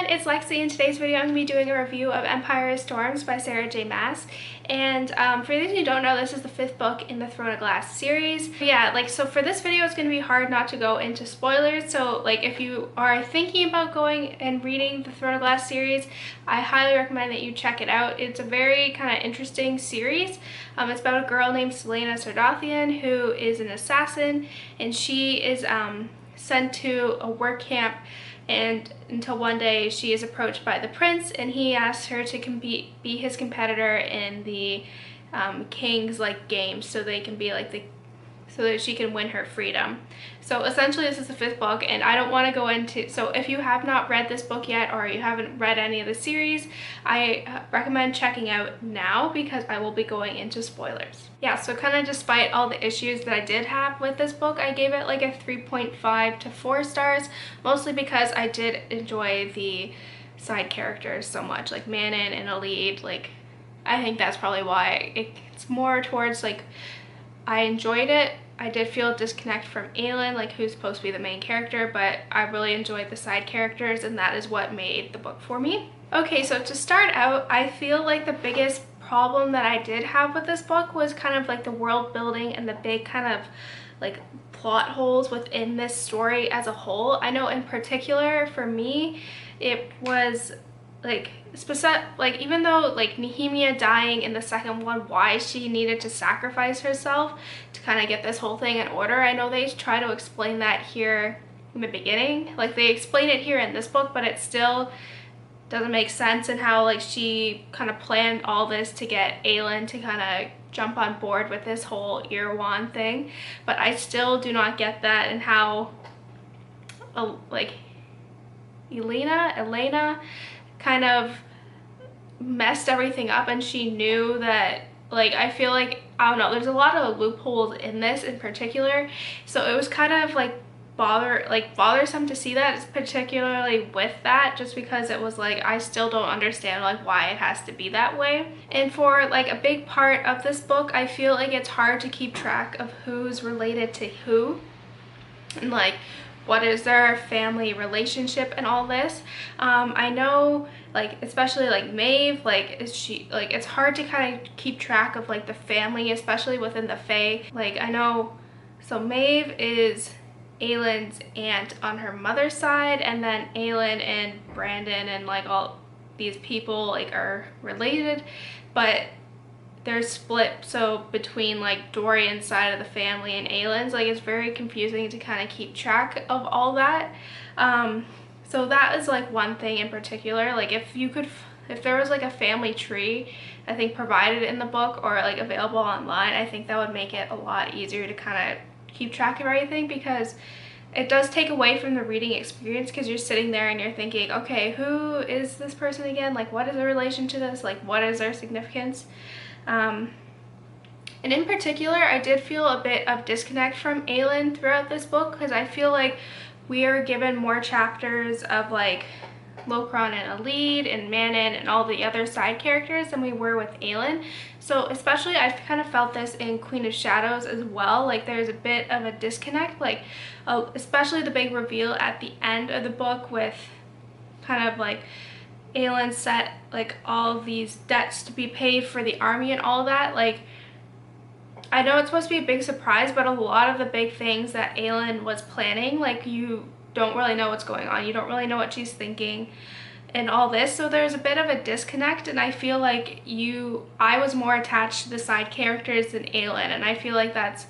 it's Lexi. In today's video I'm going to be doing a review of Empire Storms by Sarah J. Maas. And for those who don't know, this is the 5th book in the Throne of Glass series. But yeah, so for this video it's going to be hard not to go into spoilers. So if you are thinking about going and reading the Throne of Glass series, I highly recommend that you check it out. It's a very kind of interesting series. It's about a girl named Selena Sardathian who is an assassin, and she is sent to a work camp, and until one day she is approached by the prince, and he asks her to be his competitor in the king's games, so they can be so that she can win her freedom. So essentially this is the 5th book, and I don't want to go into, so if you have not read this book yet or you haven't read any of the series, I recommend checking out now because I will be going into spoilers. Yeah, so kind of despite all the issues that I did have with this book, I gave it a 3.5 to 4 stars, mostly because I did enjoy the side characters so much, like Manon and Elide. I think that's probably why it's more towards I enjoyed it. I did feel a disconnect from Aelin, who's supposed to be the main character, but I really enjoyed the side characters, and that is what made the book for me. Okay, so to start out, I feel the biggest problem that I did have with this book was kind of the world building and the big kind of plot holes within this story as a whole. I know in particular for me, it was even though Nehemia dying in the second one, why she needed to sacrifice herself to kind of get this whole thing in order. I know they try to explain that here in the beginning, they explain it here in this book, but it still doesn't make sense in how she kind of planned all this to get Aelin to kind of jump on board with this whole Erewhon thing. But I still do not get that, and how Elena kind of messed everything up, and she knew that I feel I don't know, there's a lot of loopholes in this in particular, so it was kind of bothersome to see that, particularly with that, just because it was I still don't understand why it has to be that way. And for a big part of this book, I feel it's hard to keep track of who's related to who, and what is their family relationship and all this. I know especially Maeve, is she it's hard to kind of keep track of the family, especially within the Fae. I know, so Maeve is Aelin's aunt on her mother's side, and then Aelin and Brandon and all these people are related, but they're split, so between Dorian's side of the family and Aelin's, it's very confusing to kind of keep track of all that. So that is one thing in particular. If there was a family tree, I think, provided in the book or available online, I think that would make it a lot easier to kind of keep track of everything, because it does take away from the reading experience, because you're sitting there and you're thinking, okay, who is this person again? What is their relation to this? What is their significance? And in particular, I did feel a bit of disconnect from Aelin throughout this book, because I feel we are given more chapters of Lokron and Elide and Manon and all the other side characters than we were with Aelin. So especially I kind of felt this in Queen of Shadows as well. There's a bit of a disconnect, especially the big reveal at the end of the book with kind of Aelin set all of these debts to be paid for the army and all that. I know it's supposed to be a big surprise, but a lot of the big things that Aelin was planning, you don't really know what's going on. You don't really know what she's thinking and all this. So there's a bit of a disconnect, and I feel I was more attached to the side characters than Aelin, and I feel that's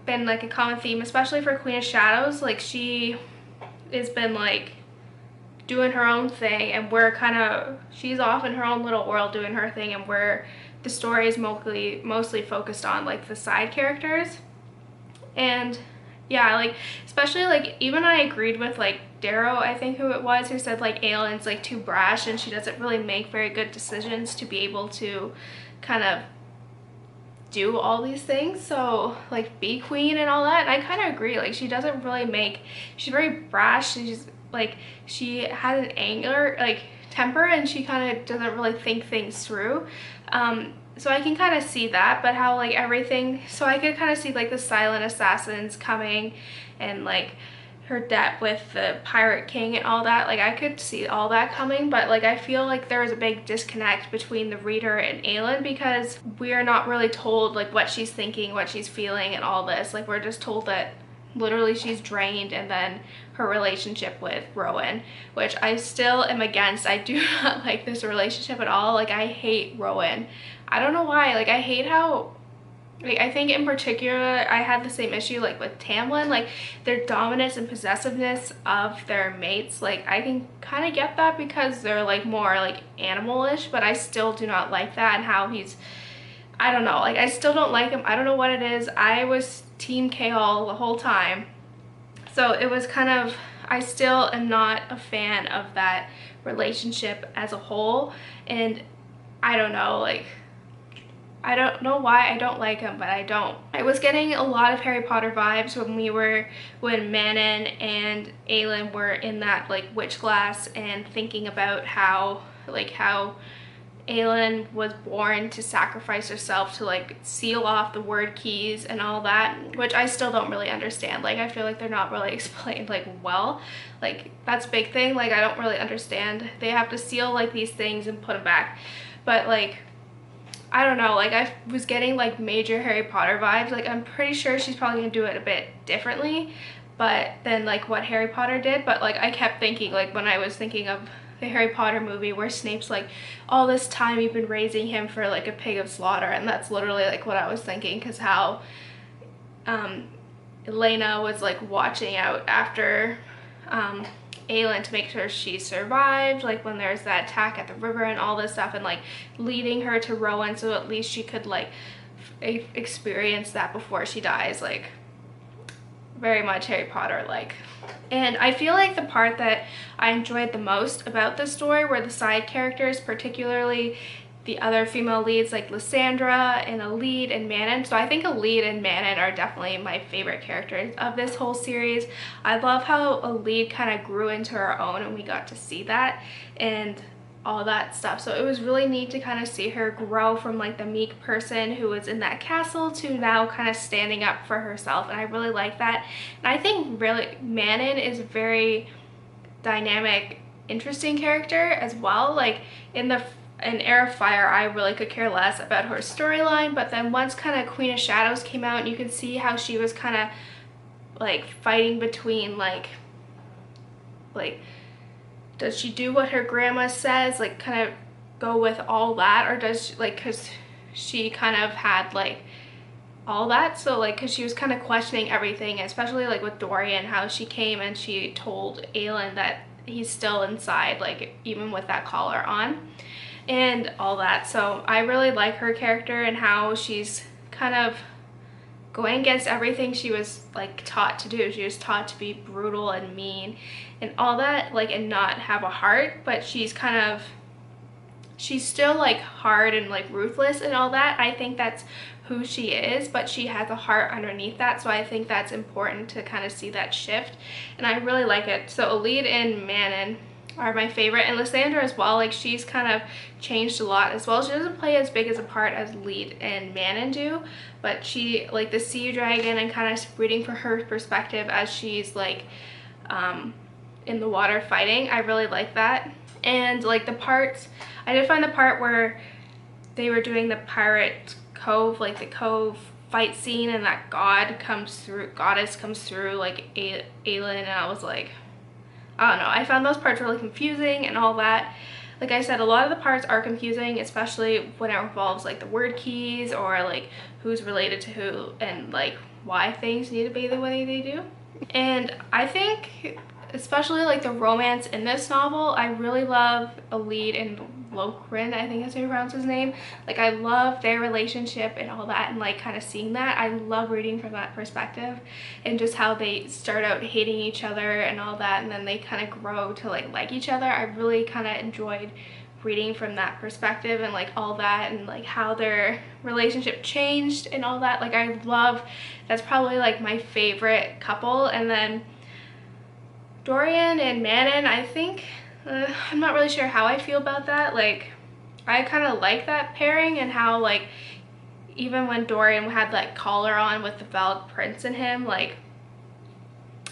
been a common theme, especially for Queen of Shadows. She has been doing her own thing, and she's off in her own little world doing her thing, and the story is mostly focused on the side characters. And yeah, especially even I agreed with Darrow, I think who it was, who said Aelin's too brash and she doesn't really make very good decisions to be able to kind of do all these things, so be queen and all that. And I kind of agree, she doesn't really she's very brash, she has an anger temper, and she kind of doesn't really think things through. So I can kind of see that, but how everything, so I could kind of see the silent assassins coming and her debt with the Pirate King and all that. Like, I could see all that coming, but like I feel like there is a big disconnect between the reader and Aelin, because we are not really told like what she's thinking, what she's feeling and all this. Like, we're just told that literally she's drained, and then her relationship with Rowan, which I still am against. I do not like this relationship at all. Like, I hate Rowan. I don't know why. Like, I hate how, like, I think in particular I had the same issue like with Tamlin, like their dominance and possessiveness of their mates. Like, I can kind of get that because they're like more like animalish, but I still do not like that, and how he's, I don't know, like I still don't like him. I don't know what it is. I was team Kale the whole time, so it was kind of, I still am not a fan of that relationship as a whole. And I don't know, like, I don't know why I don't like him, but I don't. I was getting a lot of Harry Potter vibes when Manon and Aelin were in that like witch glass, and thinking about how Aelin was born to sacrifice herself to like seal off the word keys and all that, which I still don't really understand. Like, I feel like they're not really explained like well. Like, that's a big thing. Like, I don't really understand. They have to seal like these things and put them back, but like, I don't know, like I was getting like major Harry Potter vibes. Like, I'm pretty sure she's probably gonna do it a bit differently than like what Harry Potter did, but like I kept thinking, like when I was thinking of the Harry Potter movie where Snape's like, all this time you've been raising him for like a pig of slaughter, and that's literally like what I was thinking, because how Elena was like watching out after Aelin to make sure she survived, like when there's that attack at the river and all this stuff, and like leading her to Rowan so at least she could like experience that before she dies. Like, very much Harry Potter like. And I feel like the part that I enjoyed the most about this story were the side characters, particularly the other female leads like Lissandra and Elide and Manon. So I think Elide and Manon are definitely my favorite characters of this whole series. I love how Elide kind of grew into her own, and we got to see that and all that stuff. So it was really neat to kind of see her grow from like the meek person who was in that castle to now kind of standing up for herself, and I really like that. And I think really Manon is a very dynamic, interesting character as well. Like, in Heir of Fire, I really could care less about her storyline, but then once kind of Queen of Shadows came out, and you could see how she was kind of like fighting between like does she do what her grandma says, like kind of go with all that, or does she, like, because she kind of had like all that, so like because she was kind of questioning everything, especially like with Dorian, how she came and she told Aelin that he's still inside, like even with that collar on and all that. So I really like her character and how she's kind of going against everything she was like taught to do. She was taught to be brutal and mean and all that, like, and not have a heart, but she's still like hard and like ruthless and all that. I think that's who she is, but she has a heart underneath that, so I think that's important to kind of see that shift, and I really like it. So Elide and Manon are my favorite, and Lissandra as well. Like, she's kind of changed a lot as well. She doesn't play as big as a part as Elide and Manon do, but she, like the sea dragon, and kind of reading from her perspective as she's like in the water fighting, I really like that. And like the parts, I did find the part where they were doing the pirate cove, like the cove fight scene, and that goddess comes through like Aelin, and I was like, I don't know, I found those parts really confusing and all that. Like I said, a lot of the parts are confusing, especially when it involves like the word keys, or like who's related to who, and like why things need to be the way they do. And I think especially like the romance in this novel, I really love Elide and Lokrin, I think that's how you pronounce his name. Like, I love their relationship and all that, and like kind of seeing that. I love reading from that perspective, and just how they start out hating each other and all that, and then they kind of grow to like each other. I really kind of enjoyed reading from that perspective and like all that, and like how their relationship changed and all that. Like, I love, that's probably like my favorite couple. And then Dorian and Manon, I think, I'm not really sure how I feel about that. Like, I kind of like that pairing, and how like even when Dorian had that collar on with the Valak Prince in him, like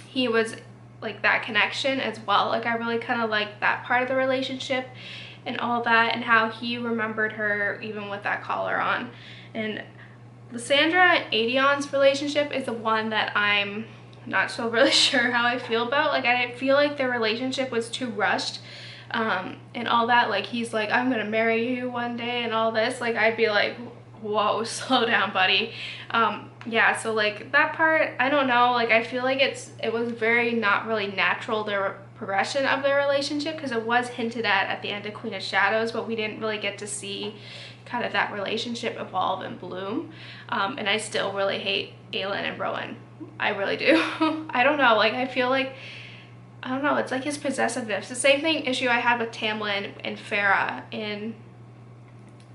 he was like that connection as well. Like I really kind of like that part of the relationship and all that, and how he remembered her even with that collar on. And Lissandra and Adion's relationship is the one that I'm not so really sure how I feel about. Like I feel like their relationship was too rushed, and all that. Like he's like, I'm gonna marry you one day and all this. Like I'd be like, whoa, slow down, buddy. Yeah, so like that part, I don't know, like I feel like it was very not really natural, their progression of their relationship, because it was hinted at the end of Queen of Shadows, but we didn't really get to see kind of that relationship evolve and bloom. And I still really hate Aelin and Rowan. I really do. I don't know, like I feel like, I don't know, it's like his possessiveness. The same issue I had with Tamlin and Farah in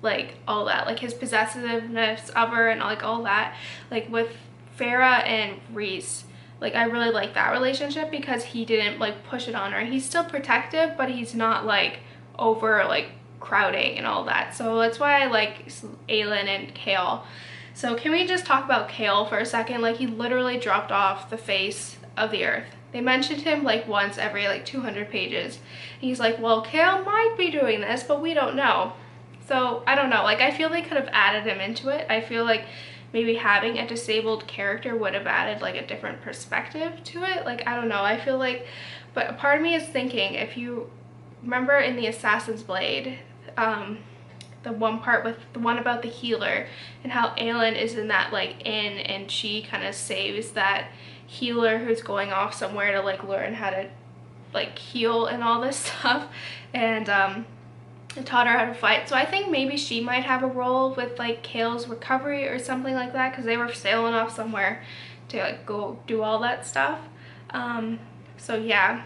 like all that, like his possessiveness of her and like all that. Like with Farah and Rhys, like I really like that relationship because he didn't like push it on her. He's still protective, but he's not like over like crowding and all that. So that's why I like Aelin and Kale. So can we just talk about Kale for a second? Like he literally dropped off the face of the earth. They mentioned him like once every like 200 pages. And he's like, well, Kale might be doing this, but we don't know. So I don't know, like I feel they could have added him into it. I feel like maybe having a disabled character would have added like a different perspective to it. Like I don't know, I feel like, but a part of me is thinking, if you remember in the Assassin's Blade, the one part with the one about the healer and how Aelin is in that like inn and she kind of saves that healer who's going off somewhere to like learn how to like heal and all this stuff, and taught her how to fight. So I think maybe she might have a role with like Kale's recovery or something like that, because they were sailing off somewhere to like go do all that stuff. So yeah.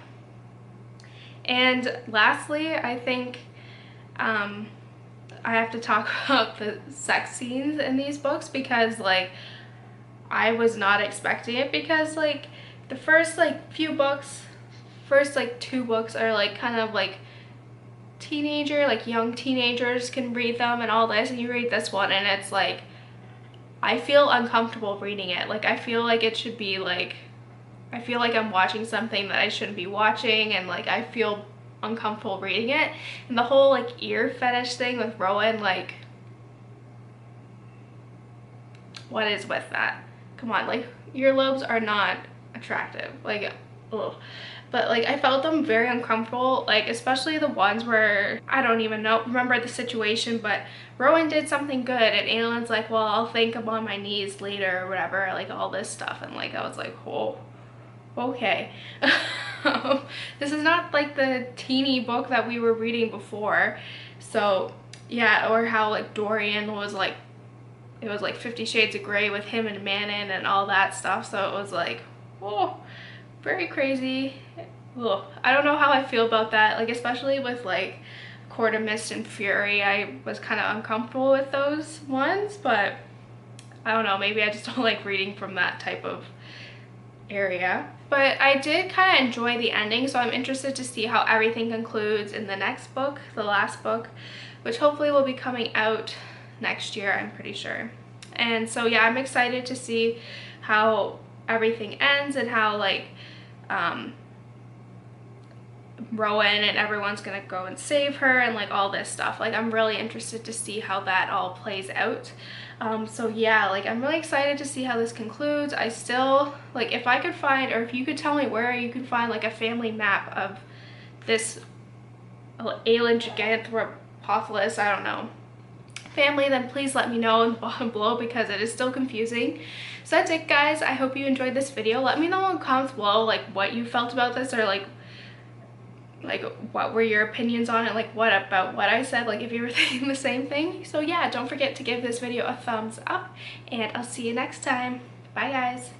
And lastly, I think I have to talk about the sex scenes in these books, because like I was not expecting it, because like the first like few books, first like 2 books are like kind of like teenager, like young teenagers can read them and all this, and you read this one and it's like, I feel uncomfortable reading it. Like I feel like it should be like, I feel like I'm watching something that I shouldn't be watching, and like I feel uncomfortable reading it. And the whole like ear fetish thing with Rowan, like what is with that? Come on, like earlobes are not attractive, like ugh. But like I felt them very uncomfortable, like especially the ones where I don't even remember the situation, but Rowan did something good and Aelin's like, well, I'll thank him on my knees later or whatever, like all this stuff, and like I was like, oh, okay. This is not like the teeny book that we were reading before. So yeah, or how like Dorian was like, it was like 50 Shades of Grey with him and Manon and all that stuff. So it was like, oh, very crazy. Ugh. I don't know how I feel about that, like especially with like Court of Mist and Fury. I was kind of uncomfortable with those ones, but I don't know, maybe I just don't like reading from that type of area. But I did kind of enjoy the ending, so I'm interested to see how everything concludes in the next book, the last book, which hopefully will be coming out next year, I'm pretty sure. And so yeah, I'm excited to see how everything ends and how like Rowan and everyone's gonna go and save her and like all this stuff. Like I'm really interested to see how that all plays out. So yeah, like I'm really excited to see how this concludes. I still, like if I could find, or if you could tell me where you could find like a family map of this Aelin Giganthropolis, I don't know, family, then please let me know in the bottom below, because it is still confusing. So that's it, guys. I hope you enjoyed this video. Let me know in the comments below like what you felt about this, or like what were your opinions on it, like what about what I said, like if you were thinking the same thing. So yeah, don't forget to give this video a thumbs up, and I'll see you next time. Bye guys.